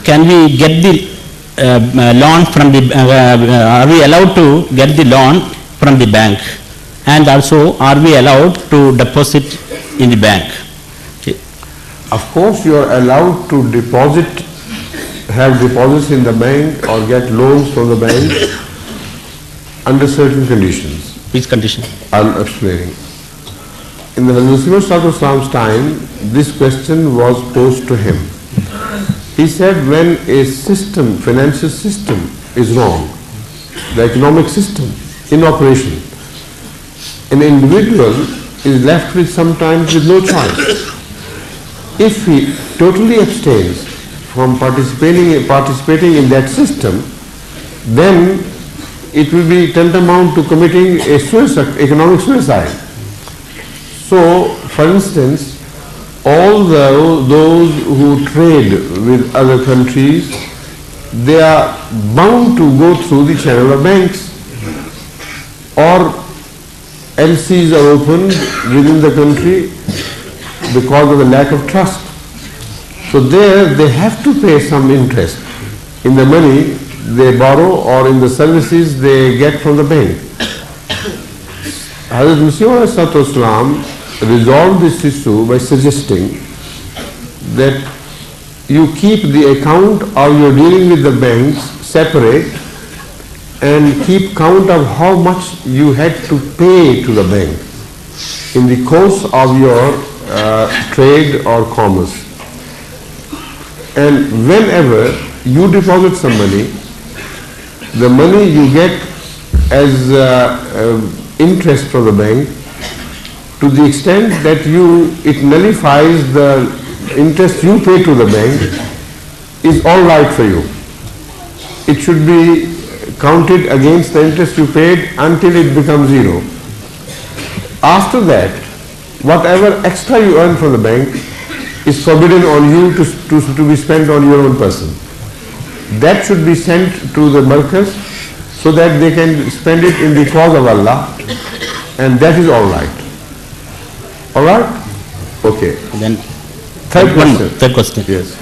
can we get the loan from the, are we allowed to get the loan from the bank? And also, are we allowed to deposit in the bank? Of course, you are allowed to deposit, have deposits in the bank or get loans from the bank under certain conditions. Which condition? I'm explaining. In the Islam's time, this question was posed to him. He said, when a system, financial system is wrong, the economic system in operation, an individual is left with sometimes with no choice. If he totally abstains from participating in that system, then it will be tantamount to committing a suicide, economic suicide. So, for instance, all those who trade with other countries, they are bound to go through the channel of banks, or LCs are opened within the country because of the lack of trust. So there they have to pay some interest in the money they borrow or in the services they get from the bank. Hazrat Masih Islam resolved this issue by suggesting that you keep the account or you're dealing with the banks separate and keep count of how much you had to pay to the bank in the course of your trade or commerce. And whenever you deposit some money, the money you get as interest from the bank, to the extent that it nullifies the interest you pay to the bank, is all right for you. It should be counted against the interest you paid until it becomes zero. After that, whatever extra you earn from the bank is forbidden on you to be spent on your own person. That should be sent to the markaz so that they can spend it in the cause of Allah, and that is all right. All right? Okay. Then Third question. Third question. Yes.